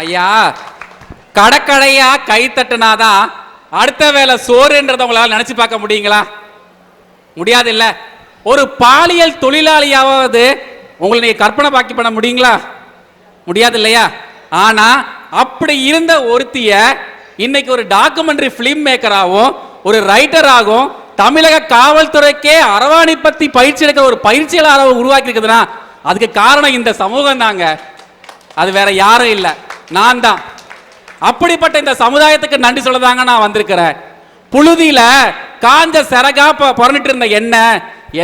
ஐயா, கடற்கடையா கை தட்டுனாதான் அடுத்த வேலை சோறுன்றத உங்களால் நினைச்சு பார்க்க முடியுங்களா? முடியாது இல்ல. ஒரு பாலியல் தொழிலாளியாவது உங்களை நீங்க கற்பனை பாக்கி பண்ண முடியுங்களா? முடியாது இல்லையா? ஆனா அப்படி இருந்த ஒருத்திய இன்னைக்கு ஒரு டாக்குமெண்ட்ரி பிலிம் மேக்கராகவும் ஒரு ரைட்டராகவும் தமிழக காவல்துறைக்கே அரவாணி பத்தி பயிற்சி எடுக்கிற ஒரு பயிற்சியாளராக உருவாக்கி இருக்குதுன்னா அதுக்கு காரணம் இந்த சமூகம் தாங்க. அது வேற யாரும் இல்லை, நான் தான். அப்படிப்பட்ட இந்த சமுதாயத்துக்கு நன்றி சொல்லதாங்க நான் வந்திருக்கிறேன். புழுதியில காஞ்ச சிறகா புரண்டிட்டு இருந்த என்ன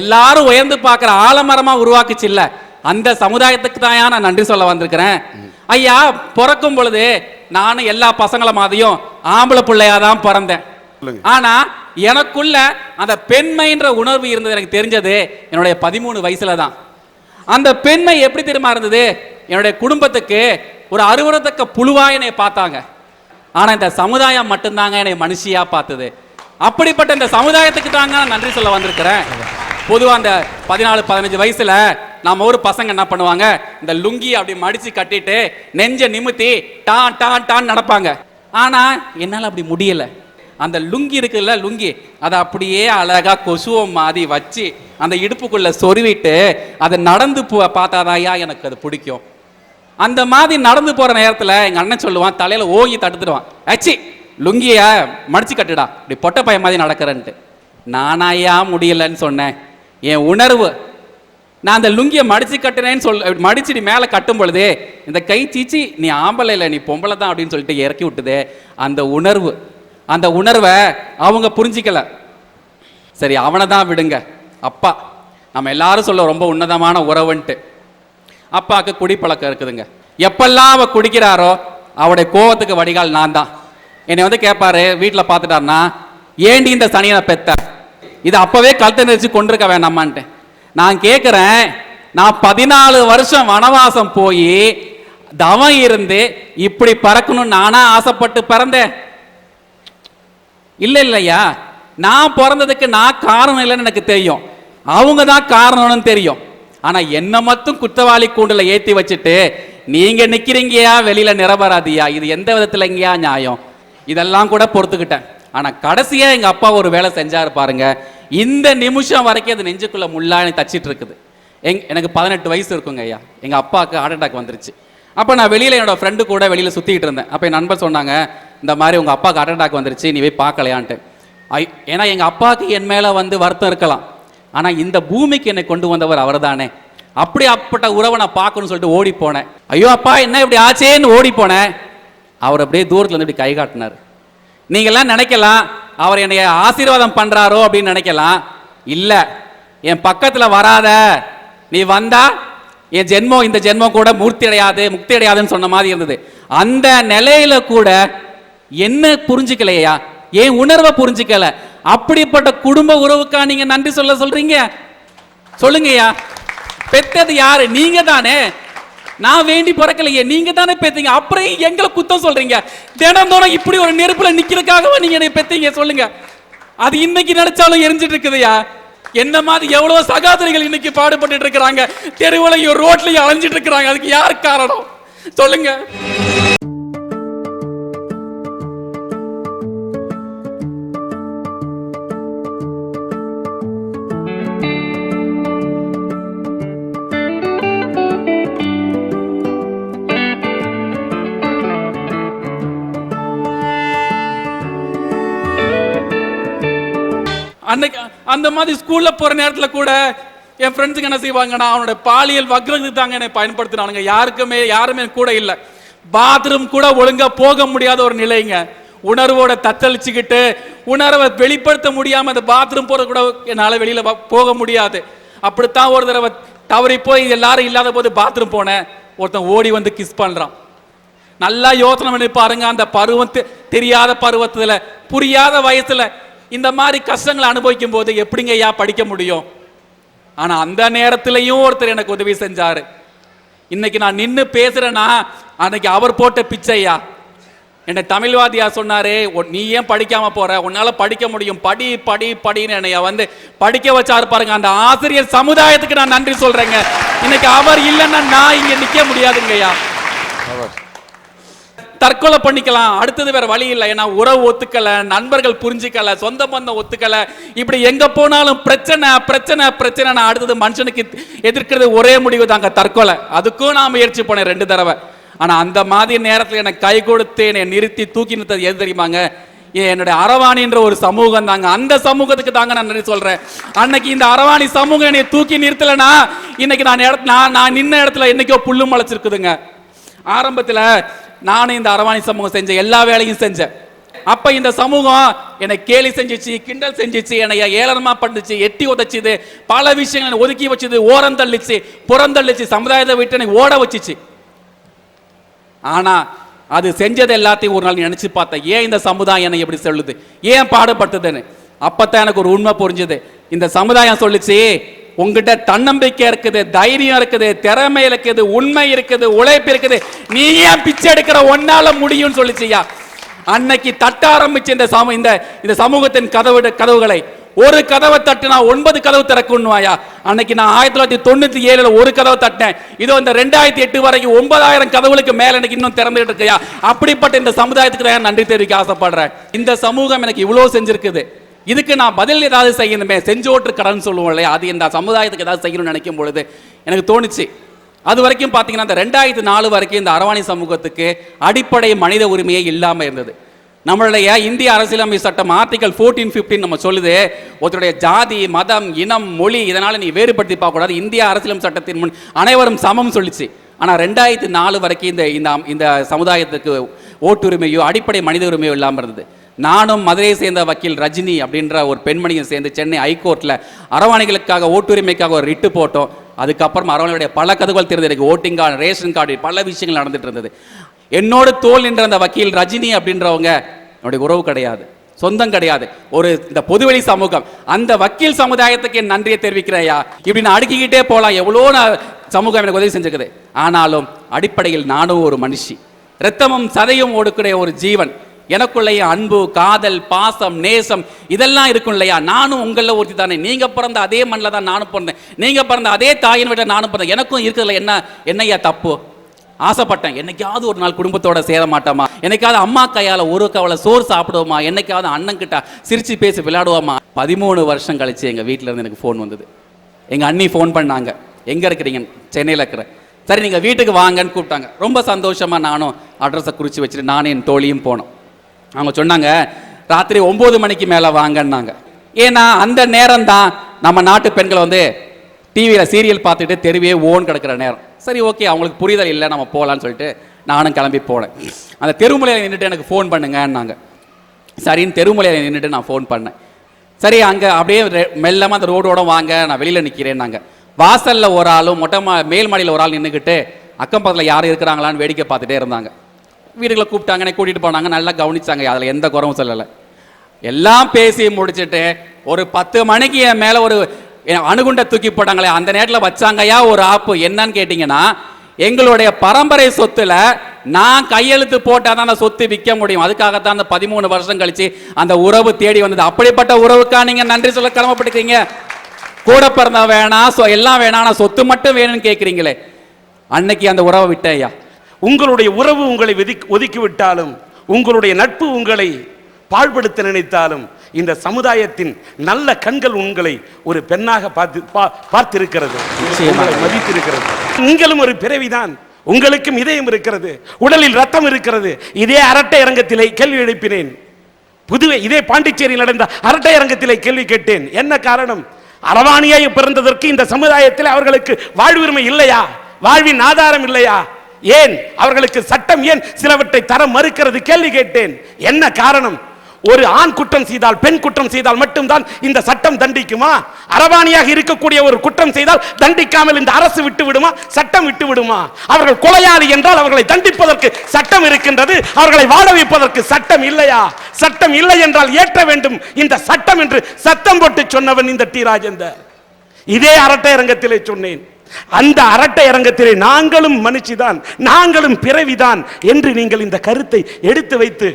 எல்லாரும் உயர்ந்து பார்க்கிற ஆலமரமா உருவாக்குச்சு இல்ல, அந்த சமுதாயத்துக்கு தான் நான் நன்றி சொல்ல வந்திருக்கிறேன். ஐயா, பிறக்கும் பொழுது நானும் எல்லா பசங்களை மாதிரியும் ஆம்பளை பிள்ளையாதான் பிறந்தேன். ஆனா எனக்குள்ள அந்த பெண்மைன்ற உணர்வு இருந்தது எனக்கு தெரிஞ்சது என்னுடைய 13 வயசுல தான். அந்த பெண்மை எப்படி தெரியுமா இருந்தது? என்னுடைய குடும்பத்துக்கு ஒரு அருவருத்தக்க புழுவா என்னை பார்த்தாங்க. ஆனா இந்த சமுதாயம் மட்டும்தாங்க என்னை மனுஷியா பார்த்தது. அப்படிப்பட்ட இந்த சமுதாயத்துக்கு தாங்க நான் நன்றி சொல்ல வந்திருக்கிறேன். பொதுவாக அந்த 14-15 வயசுல நம்ம ஒரு பசங்க என்ன பண்ணுவாங்க, இந்த லுங்கி அப்படி மடிச்சு கட்டிட்டு நெஞ்ச நிமித்தி டான் டான் டான் நடப்பாங்க. ஆனா என்னால் அப்படி முடியல. அந்த லுங்கி இருக்குல்ல, லுங்கி அதை அப்படியே அழகா கொசுவம் மாதிரி வச்சு அந்த இடுப்புக்குள்ள சொருவிட்டு அதை நடந்து பார்த்தாதாயா எனக்கு அது பிடிக்கும். அந்த மாதிரி நடந்து போற நேரத்தில் எங்க அண்ணன் சொல்லுவான், தலையில ஓங்கி தடுத்துடுவான், ஆச்சி லுங்கிய மடிச்சு கட்டுடா, இப்படி பொட்டை பையன் மாதிரி நடக்கிறேன்ட்டு. நானாயா முடியலன்னு சொன்னேன். என் உணர்வு, நான் அந்த லுங்கியை மடிச்சு கட்டுறேன்னு மடிச்சுட்டு மேலே கட்டும் பொழுது இந்த கை சீச்சி நீ ஆம்பளை இல்லை, நீ பொம்பளை தான் அப்படின்னு சொல்லிட்டு இறக்கி விட்டுது. அந்த உணர்வை அவங்க புரிஞ்சிக்கல. சரி, அவனை தான் விடுங்க. அப்பா, நம்ம எல்லாரும் சொல்ல ரொம்ப உன்னதமான உறவுன்ட்டு. அப்பாவுக்கு குடிப்பழக்கம் இருக்குதுங்க. எப்பெல்லாம் அவ குடிக்கிறாரோ அவருடைய கோவத்துக்கு வடிகால் நான் தான். என்னை வந்து கேட்பாரு, வீட்டில் பார்த்துட்டாருன்னா, ஏண்டி இந்த சனியனை பெத்த, இது அப்பவே கழுத்தை நெரிச்சு கொண்டிருக்க வேணாமான்ட்டு. நான் கேட்குறேன், நான் 14 வருஷம் வனவாசம் போய் தவம் இருந்து இப்படி பறக்கணும் நானா ஆசைப்பட்டு பிறந்தேன்? இல்லையா, நான் பிறந்ததுக்கு நான் காரணம் இல்லைன்னு எனக்கு தெரியும், அவங்க தான் காரணம்னு தெரியும். ஆனா என்ன மட்டும் குற்றவாளி கூண்டுல ஏத்தி வச்சுட்டு நீங்க நிக்கிறீங்கயா வெளியில நிரபராதியா, இது எந்த விதத்துல எங்கயா நியாயம்? இதெல்லாம் கூட பொறுத்துக்கிட்டேன். ஆனா கடைசியா எங்க அப்பா ஒரு வேலை செஞ்சாரு பாருங்க, இந்த நிமிஷம் வரைக்கும் அது நெஞ்சுக்குள்ள முள்ளானி தச்சிட்டு இருக்குது. எனக்கு 18 வயசு இருக்குங்க ஐயா, எங்க அப்பாவுக்கு ஹார்ட் அட்டாக் வந்துருச்சு. அப்போ நான் வெளியில என்னோட ஃப்ரெண்டு கூட வெளியில சுத்திட்டு இருந்தேன். அப்போ என் நண்பர் சொன்னாங்க, இந்த மாதிரி உங்க அப்பாவுக்கு ஹார்ட் அட்டாக் வந்துருச்சு, நீ போய் பார்க்கலையான்ட்டு. ஏன்னா எங்க அப்பாவுக்கு என் மேல வந்து வருத்தம் இருக்கலாம், ஆனா இந்த பூமிக்கு என்னை கொண்டு வந்தவர் அவர் தானே. அப்படிப்பட்ட உறவை நான் பார்க்கணும்னு சொல்லிட்டு ஓடி போனேன். ஐயோ அப்பா என்ன இப்படி ஆச்சேன்னு ஓடி போனேன். அவர் அப்படியே தூரத்துல இருந்து இப்படி கை காட்டினார். நீங்கெல்லாம் நினைக்கலாம் அவர் என்னைய ஆசீர்வாதம் பண்றாரோ அப்படின்னு நினைக்கலாம். இல்ல, என் பக்கத்துல வராத, நீ வந்தா என் ஜென்மம் இந்த ஜென்மம் கூட முக்தி அடையாதுன்னு சொன்ன மாதிரி இருந்தது. அந்த நிலையில கூட என்ன புரிஞ்சுக்கலையா, என் உணர்வை புரிஞ்சுக்கல. அப்படிப்பட்ட குடும்ப உறவுக்கா நீங்க நன்றி சொல்றீங்க? சொல்லுங்கய்யா. பெத்தது யாரு? நீங்க தானே. நான் வேண்டி பிறக்கலையே, நீங்க தானே பெத்தீங்க. அப்புறம் எங்களை குத்தம் சொல்றீங்க? தினந்தோறும் இப்படி ஒரு நெருப்புல நிக்கிறதுக்காகவா நீங்க என்னை பெத்தீங்க? சொல்லுங்க. அது இன்னைக்கு நினைச்சாலும் எரிஞ்சிட்டு இருக்குதுயா. என்ன மாதிரி எவ்வளவு சகாதரிகள் இன்னைக்கு பாடுபட்டு இருக்கிறாங்க, தெருவுலையும் ரோட்லயும் அலைஞ்சிட்டு இருக்கிறாங்க. அதுக்கு யார் காரணம் சொல்லுங்க? அன்னைக்கு அந்த மாதிரி ஸ்கூல்ல போற நேரத்துல கூட என் ஃப்ரெண்ட்ஸுக்கு என்ன செய்வாங்கன்னா, அவனோட பாலியல் வக்ரத்துக்கு தாங்க என்னை பயன்படுத்தினானுங்க. யாருமே கூட இல்லை. பாத்ரூம் கூட ஒழுங்கா போக முடியாத ஒரு நிலைங்க. உணர்வோட தத்தளிச்சுக்கிட்டு உணர்வை வெளிப்படுத்த முடியாம அந்த பாத்ரூம் போறது கூட என்னால வெளியில போக முடியாது. அப்படித்தான் ஒரு தடவை தவறி போய் எல்லாரும் இல்லாத போது பாத்ரூம் போனேன். ஒருத்தன் ஓடி வந்து கிஸ் பண்றான். நல்லா யோசனை பண்ணி பாருங்க, அந்த பருவம் தெரியாத பருவத்துல புரியாத வயசுல இந்த மாதிரி கஷ்டங்களை அனுபவிக்கும் போது எப்படிங்க ஐயா படிக்க முடியும்? ஆனா அந்த நேரத்திலையும் ஒருத்தர் எனக்கு உதவி செஞ்சாரு. இன்னைக்கு நான் நின்று பேசுறேன்னா அன்னைக்கு அவர் போட்ட பிச்சையா. என்னை தமிழ்வாதியா சொன்னாரு, நீ ஏன் படிக்காம போற, உன்னால படிக்க முடியும், படி படி படின்னு என்னைய வந்து படிக்க வச்சாரு பாருங்க. அந்த ஆசிரியர் சமுதாயத்துக்கு நான் நன்றி சொல்றேங்க. இன்னைக்கு அவர் இல்லைன்னா நான் இங்க நிக்க முடியாதுங்கய்யா. தற்கொலை பண்ணிக்கலாம், அடுத்தது வேற வழி இல்லை. ஏன்னா உறவு ஒத்துக்கல, நண்பர்கள் புரிஞ்சுக்கல, சொந்த பந்தம் ஒத்துக்கல, இப்படி எங்க போனாலும் பிரச்சனை பிரச்சனை பிரச்சனை. அடுத்தது மனுஷனுக்கு எதிர்க்கிறது ஒரே முடிவு தாங்க, தற்கொலை. அதுக்கும் நான் முயற்சி பண்ணேன் 2 தடவை. ஆனா அந்த மாதிரி நேரத்தில் எனக்கு கை கொடுத்து என்னை நிறுத்தி தூக்கி நிறுத்தது எது தெரியுமாங்க? என்னுடைய அரவாணின்ற ஒரு சமூகம் தாங்க. அந்த சமூகத்துக்கு தாங்க நான் நன்றி சொல்றேன். அன்னைக்கு இந்த அரவாணி சமூகம் என்னை தூக்கி நிறுத்தலனா இன்னைக்கு நான் நின்ன இடத்துல என்னைக்கோ புல்லு முளைச்சிருக்குதுங்க. ஆரம்பத்தில் நானும் இந்த அரவாணி சமூகம் செஞ்ச எல்லா வேலையும் செஞ்சேன். அப்ப இந்த சமூகம் என்னை கேலி செஞ்சிச்சு, கிண்டல் செஞ்சிச்சு, என்னை ஏளனமா பண்ணுச்சு, எட்டி உதச்சிது, பல விஷயங்களை ஒதுக்கி வச்சது, ஓரம் தள்ளிச்சு, புறந்தள்ளிச்சு, சமுதாயத்தை விட்டு என்னை ஓட வச்சிச்சு. ஆனா அது செஞ்சது எல்லாத்தையும் ஒரு நாள் நினைச்சு பார்த்தேன், ஏன் இந்த சமுதாயம் என்னை எப்படி சொல்லுது, ஏன் பாடுபடுத்துதுன்னு. அப்பதான் எனக்கு ஒரு உண்மை புரிஞ்சுது. இந்த சமுதாயம் சொல்லிச்சு, உங்ககிட்ட தன்னம்பிக்கை இருக்குது, தைரியம் இருக்குது, திறமை இருக்குது, உண்மை இருக்குது, உழைப்பு இருக்குது, நீ ஏன் பிச்சை எடுக்கிற, ஒன்னால முடியும்னு சொல்லிச்சியா. அன்னைக்கு தட்ட ஆரம்பிச்சு இந்த சமூகத்தின் கதவுகளை ஒரு கதவை தட்டுனா 9 கதவு திறக்குன்னுவாயா. அன்னைக்கு நான் 1997 ஒரு கதவை தட்டினேன். இதோ இந்த 2008 வரைக்கும் 9000 கதவுகளுக்கு மேல எனக்கு இன்னும் திறந்துட்டு இருக்கையா. அப்படிப்பட்ட இந்த சமுதாயத்துக்கு தான் நன்றி தெரிவிக்க ஆசைப்படுறேன். இந்த சமூகம் எனக்கு இவ்வளவு செஞ்சிருக்குது, இதுக்கு நான் பதில் ஏதாவது செய்யணுமே, செஞ்சோற்று கடன் சொல்லுவோம் இல்லையா, அது இந்த சமுதாயத்துக்கு ஏதாவது செய்யணும்னு நினைக்கும் பொழுது எனக்கு தோணுச்சு. அது வரைக்கும் பார்த்தீங்கன்னா இந்த 2004 வரைக்கும் இந்த அரவாணி சமூகத்துக்கு அடிப்படை மனித உரிமையே இல்லாமல் இருந்தது. நம்மளுடைய இந்திய அரசியலமைப்பு சட்டம் ஆர்டிகல் 14-15 நம்ம சொல்லுது, ஒருத்தருடைய ஜாதி, மதம், இனம், மொழி இதனால நீ வேறுபடுத்தி பார்க்கக்கூடாது, இந்திய அரசியலமைப்பு சட்டத்தின் முன் அனைவரும் சமம் சொல்லிச்சு. ஆனால் 2004 வரைக்கும் இந்த சமுதாயத்துக்கு ஓட்டுரிமையோ அடிப்படை மனித உரிமையோ இல்லாமல் இருந்தது. நானும் மதுரையை சேர்ந்த வக்கீல் ரஜினி அப்படின்ற ஒரு பெண்மணியும் சேர்ந்து சென்னை ஹைகோர்ட்டில் அரவாணிகளுக்காக ஓட்டுரிமைக்காக ஒரு ரிட்டு போட்டோம். அதுக்கப்புறம் அரவாணிகளுடைய பல கதவுகள் திறந்து ஓட்டிங் கார்டு, ரேஷன் கார்டு, பல விஷயங்கள் நடந்துட்டு இருந்தது. என்னோட தோல் நின்ற அந்த வக்கீல் ரஜினி அப்படின்றவங்க என்னுடைய உறவு கிடையாது, சொந்தம் கிடையாது, ஒரு இந்த பொதுவெளி சமூகம். அந்த வக்கீல் சமுதாயத்துக்கு என் நன்றியை தெரிவிக்கிறையா. இப்படி நான் அடுக்கிக்கிட்டே போகலாம், எவ்வளோ சமூகம் எனக்கு உதவி செஞ்சுக்குது. ஆனாலும் அடிப்படையில் நானும் ஒரு மனுஷி, இரத்தமும் சதையும் ஓடுக்கிற ஒரு ஜீவன். எனக்குள்ளைய அன்பு, காதல், பாசம், நேசம் இதெல்லாம் இருக்கும் இல்லையா. நானும் உங்களில் ஒருத்தி தானே. நீங்க பிறந்த அதே மண்ணில் தான் நானும் பிறந்தேன், நீங்க பிறந்த அதே தாயின் வீட்டை நானும் பிறந்தேன். எனக்கும் இருக்கிறதுல என்னையா தப்பு? ஆசைப்பட்டேன், என்னைக்காவது ஒரு நாள் குடும்பத்தோட சேர மாட்டோமா, என்னைக்காவது அம்மா கையால் ஒரு கவலை சோறு சாப்பிடுவோமா, என்னைக்காவது அண்ணன் கிட்ட சிரிச்சு பேசி விளையாடுவோமா. 13 வருஷம் கழிச்சு எங்க வீட்டில இருந்து எனக்கு ஃபோன் வந்தது. எங்க அண்ணி ஃபோன் பண்ணாங்க, எங்க இருக்கிறீங்க? சென்னையில் இருக்கிறேன். சரி நீங்க வீட்டுக்கு வாங்கன்னு கூப்பிட்டாங்க. ரொம்ப சந்தோஷமா நானும் அட்ரஸை குறித்து வச்சுட்டு நானும் என் தோழியும் போனோம். அவங்க சொன்னாங்க ராத்திரி 9 மணிக்கு மேலே வாங்கன்னாங்க. ஏன்னா அந்த நேரம் தான் நம்ம நாட்டு பெண்கள் டிவியில் சீரியல் பார்த்துட்டு தெருவே ஓன் கிடக்கிற நேரம். சரி ஓகே, அவங்களுக்கு புரிதல் இல்லை, நம்ம போகலான்னு சொல்லிட்டு நானும் கிளம்பி போனேன். அந்த தெருமுலையில் நின்றுட்டு எனக்கு ஃபோன் பண்ணுங்கன்னாங்க. சரின்னு தெருமுலையில் நின்றுட்டு நான் ஃபோன் பண்ணேன். சரி அங்கே அப்படியே மெல்லமாக அந்த ரோடோட வாங்க, நான் வெளியில் நிற்கிறேன்னாங்க. வாசலில் ஒரு ஆளும் மேல் மாடியில் ஒரு ஆள் நின்றுக்கிட்டு அக்கம் பக்கத்தில் யாரும் இருக்கிறாங்களான்னு வேடிக்கை பார்த்துட்டே இருந்தாங்க. வீடுகளை கூப்பிட்டாங்க, என்னை கூட்டிகிட்டு போனாங்க, நல்லா கவனிச்சாங்க, அதில் எந்த குறவும் சொல்லலை. எல்லாம் பேசி முடிச்சுட்டு ஒரு 10 மணிக்கு என் மேலே ஒரு அணுகுண்டை தூக்கி போட்டாங்களே, அந்த நேரத்தில் வச்சாங்கயா ஒரு ஆப்பு. என்னன்னு கேட்டிங்கன்னா, எங்களுடைய பரம்பரை சொத்துல நான் கையெழுத்து போட்டால் தான் அந்த சொத்து விற்க முடியும். அதுக்காகத்தான் அந்த 13 வருஷம் கழிச்சு அந்த உறவு தேடி வந்தது. அப்படிப்பட்ட உறவுக்கா நீங்கள் நன்றி சொல்ல கடமைப்பட்டுக்கிறீங்க? கூட பிறந்த வேணாம், எல்லாம் வேணாம், ஆனால் சொத்து மட்டும் வேணும்னு கேட்குறீங்களே. அன்னைக்கு அந்த உறவை விட்டேயா. உங்களுடைய உறவு உங்களை ஒதுக்கி விட்டாலும், உங்களுடைய நட்பு உங்களை பாழ்படுத்த நினைத்தாலும், இந்த சமுதாயத்தின் நல்ல கண்கள் உங்களை ஒரு பெண்ணாக பார்த்திருக்கிறது, மதித்திருக்கிறது. நீங்களும் ஒரு பிறவிதான், உங்களுக்கும் இதயம் இருக்கிறது, உடலில் ரத்தம் இருக்கிறது. இதே அரட்டை அரங்கத்திலே கேள்வி எழுப்பினேன். புதுவை இதே பாண்டிச்சேரியில் நடந்த அரட்டை அரங்கத்திலே கேள்வி கேட்டேன். என்ன காரணம்? அரவாணியாய் பிறந்ததற்கு இந்த சமுதாயத்தில் அவர்களுக்கு வாழ்வுரிமை இல்லையா? வாழ்வின் ஆதாரம் இல்லையா? ஏன் அவர்களுக்கு சட்டம் ஏன் சிலவற்றை தர மறுக்கிறது? கேள்வி கேட்டேன். என்ன காரணம்? ஒரு ஆண் குற்றம் செய்தால், பெண் குற்றம் செய்தால் மட்டும்தான் இந்த சட்டம் தண்டிக்குமா? அரவாணியாக இருக்கக்கூடிய ஒரு குற்றம் செய்தால் தண்டிக்காமல் இந்த அரசு விட்டு விடுமா? சட்டம் விட்டு விடுமா? அவர்கள் கொலையாளி என்றால் அவர்களை தண்டிப்பதற்கு சட்டம் இருக்கின்றது, அவர்களை வாழ வைப்பதற்கு சட்டம் இல்லையா? சட்டம் இல்லை என்றால் ஏற்ற வேண்டும் இந்த சட்டம் என்று சத்தம் போட்டு சொன்னவன் இந்த டி. ராஜேந்தர். இதே அரட்டை அரங்கத்திலே சொன்னேன். அந்த அரட்டை அரங்கத்திலே நாங்களும் மனுஷிதான், நாங்களும் பிறவிதான் என்று நீங்கள் இந்த கருத்தை எடுத்து வைத்து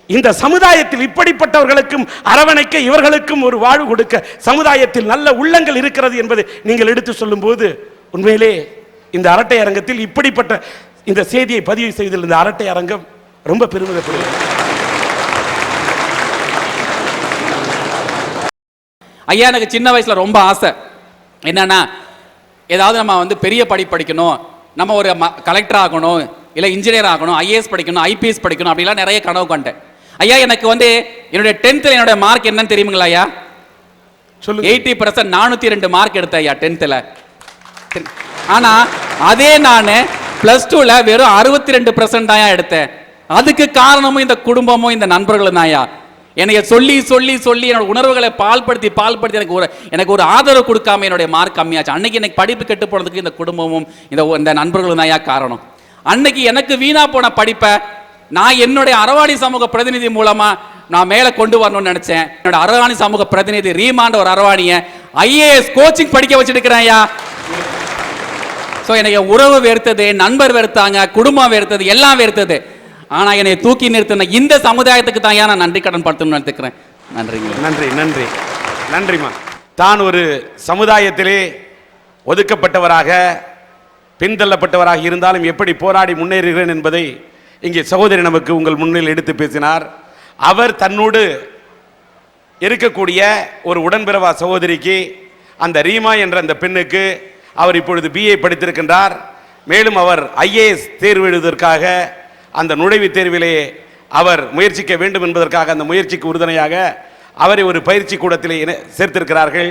இந்த சமுதாயத்தில் இப்படிப்பட்டவர்களுக்கும் அரவணைக்க, இவர்களுக்கும் ஒரு வாழ்வு கொடுக்க சமுதாயத்தில் நல்ல உள்ளங்கள் இருக்கிறது என்பதை நீங்கள் எடுத்து சொல்லும் போது உண்மையிலே இந்த அரட்டை அரங்கத்தில் இப்படிப்பட்ட இந்த செய்தியை பதிவு செய்திருந்த அரட்டை அரங்கம் ரொம்ப பெருமிதப்படுவேன். ஐயா எனக்கு சின்ன வயசுல ரொம்ப ஆசை என்னன்னா, ஏதாவது நம்ம வந்து பெரிய படிக்கணும், நம்ம ஒரு கலெக்டர் ஆகணும், இல்லை இன்ஜினியர் ஆகணும், ஐஏஎஸ் படிக்கணும், ஐபிஎஸ் படிக்கணும், அப்படிலாம் நிறைய கனவு கண்டேன். ஐயா எனக்கு வந்து என்னுடைய 10th என்னோட மார்க் என்னன்னு தெரியுங்களா ஐயா? சொல்லுங்க. 80%, 402 மார்க் எடுத்தேன் ஐயா 10th. ஆனா அதே நான் +2ல வெறும் 62% தான் எடுத்தேன். அதுக்கு காரணமும் இந்த குடும்பமும் இந்த நண்பர்களும் தான் ஐயா. எனக்கு சொல்லி சொல்லி சொல்லி என்னோட உணர்வுகளை பால்படுத்தி எனக்கு ஒரு ஆதரவு கொடுக்காம என்னுடைய மார்க் கம்மியாச்சு. அன்னைக்கு எனக்கு படிப்பு கெட்டு போனதுக்கு இந்த குடும்பமும் இந்த நண்பர்களும் தான் காரணம். அன்னைக்கு எனக்கு வீணா போன படிப்பை நான் என்னுடைய அரவாணி சமூக பிரதிநிதி மூலமா நான் மேல கொண்டு வரணும்னு நினைச்சேன். என்னோட அரவாணி சமூக பிரதிநிதி ரீமாண்ட ஒரு அரவாணிய ஐஏஎஸ் கோச்சிங் படிக்க வச்சிருக்கிறேன் ஐயா. ஸோ எனக்கு உறவு வெறுத்தது, நண்பர் வெறுத்தாங்க, குடும்பம் வெறுத்தது, எல்லாம் வெறுத்தது. ஆனா என்னை தூக்கி நிறுத்தின இந்த சமுதாயத்துக்கு தான் நான் நன்றி கடன் படுத்தணும்னு நினைக்கிறேன். நன்றிங்க. நன்றி நன்றி நன்றிமா. தான் ஒரு சமுதாயத்திலே ஒதுக்கப்பட்டவராக, பின்தள்ளப்பட்டவராக இருந்தாலும் எப்படி போராடி முன்னேறுகிறேன் என்பதை இங்கே சகோதரி நமக்கு உங்கள் முன்னில் எடுத்து பேசினார். அவர் தன்னோடு இருக்கக்கூடிய ஒரு உடன்பிறவா சகோதரிக்கு, அந்த ரீமா என்ற அந்த பெண்ணுக்கு, அவர் இப்பொழுது பிஏ படித்திருக்கின்றார். மேலும் அவர் ஐஏஎஸ் தேர்வு எழுதுவதற்காக அந்த நுழைவுத் தேர்விலே அவர் முயற்சிக்க வேண்டும் என்பதற்காக அந்த முயற்சிக்கு உறுதுணையாக அவரை ஒரு பயிற்சி கூடத்திலே சேர்த்திருக்கிறார்கள்.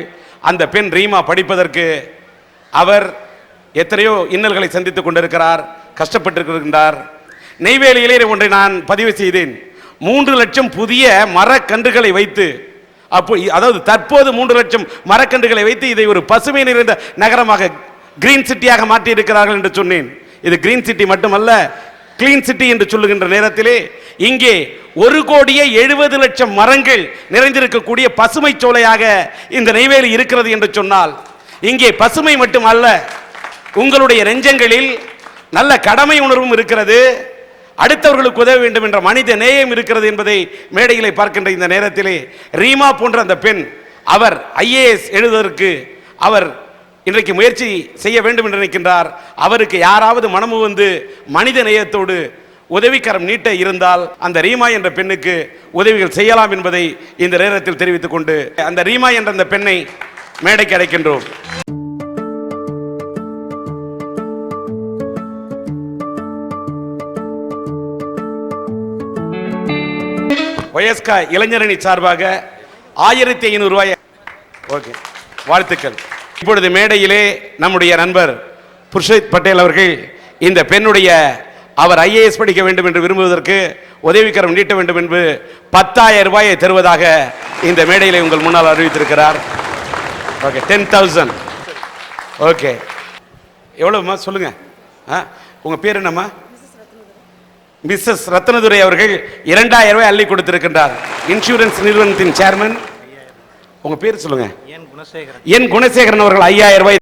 அந்த பெண் ரீமா படிப்பதற்கு அவர் எத்தனையோ இன்னல்களை சந்தித்துக் கொண்டிருக்கிறார், கஷ்டப்பட்டிருக்கின்றார். நெய்வேலியிலே ஒன்றை நான் பதிவு செய்தேன். 3 லட்சம் புதிய மரக்கன்றுகளை வைத்து, அதாவது தற்போது 3 லட்சம் மரக்கன்றுகளை வைத்து இதை ஒரு பசுமை நிறைந்த நகரமாக, கிரீன் சிட்டியாக மாற்றி இருக்கிறார்கள் என்று சொன்னேன். இது கிரீன் சிட்டி மட்டுமல்ல, கிளீன் சிட்டி என்று சொல்லுகின்ற நேரத்திலே இங்கே 1,70,00,000 மரங்கள் நிறைந்திருக்கக்கூடிய பசுமை சோலையாக இந்த நெய்வேலி இருக்கிறது என்று சொன்னால், இங்கே பசுமை மட்டுமல்ல, உங்களுடைய நெஞ்சங்களில் நல்ல கடமை உணர்வும் இருக்கிறது, அடுத்தவர்களுக்கு உதவ வேண்டும் என்ற மனித நேயம் இருக்கிறது என்பதை மேடையிலே பார்க்கின்ற இந்த நேரத்திலே ரீமா போன்ற அந்த பெண், அவர் ஐஏஎஸ் எழுதுவதற்கு அவர் இன்றைக்கு முயற்சி செய்ய வேண்டும் என்று நினைக்கின்றார். அவருக்கு யாராவது மனமு வந்து மனித நேயத்தோடு உதவிக்கரம் நீட்ட இருந்தால் அந்த ரீமா என்ற பெண்ணுக்கு உதவிகள் செய்யலாம் என்பதை இந்த நேரத்தில் தெரிவித்துக் கொண்டு அந்த ரீமா என்ற அந்த பெண்ணை மேடைக்கு அழைக்கின்றோம். வயஸ்கா இளைஞரணி சார்பாக 1500 ரூபாய். ஓகே, வாழ்த்துக்கள். இப்பொழுது மேடையிலே நம்முடைய நண்பர் புருஷோத் பட்டேல் அவர்கள் இந்த பெண்ணுடைய, அவர் ஐஏஎஸ் படிக்க வேண்டும் என்று விரும்புவதற்கு உதவிக்கரம் நீட்ட வேண்டும் என்று 10,000 ரூபாயை தருவதாக இந்த மேடையிலே உங்கள் முன்னால் அறிவித்திருக்கிறார். ஓகே, 10,000. ஓகே, எவ்வளவுமா சொல்லுங்க. உங்க பேர் என்னம்மா? மிஸ்ஸஸ் ரத்னதுரை அவர்கள் 2,000 ரூபாய் அள்ளி கொடுத்திருக்கின்றார். இன்சூரன்ஸ் நிறுவனத்தின் சேர்மன். உங்க பேர் சொல்லுங்க. என் குணசேகரன் அவர்கள் 5,000 ரூபாய்.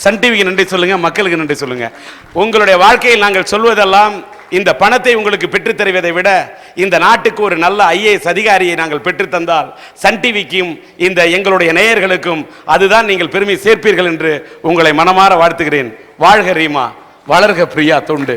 சன் டிவிக்கு நன்றி சொல்லுங்க, மக்களுக்கு நன்றி சொல்லுங்க. உங்களுடைய வாழ்க்கையில் நாங்கள் சொல்வதெல்லாம், இந்த பணத்தை உங்களுக்கு பெற்றுத் தருவதை விட இந்த நாட்டுக்கு ஒரு நல்ல ஐஏஎஸ் அதிகாரியை நாங்கள் பெற்றுத்தந்தால் சன் டிவிக்கும் இந்த எங்களுடைய நேயர்களுக்கும் அதுதான் நீங்கள் பெருமை சேர்ப்பீர்கள் என்று உங்களை மனமாற வாழ்த்துகிறேன். வாழ்க ரீமா, வளர்க பிரியா தொண்டு.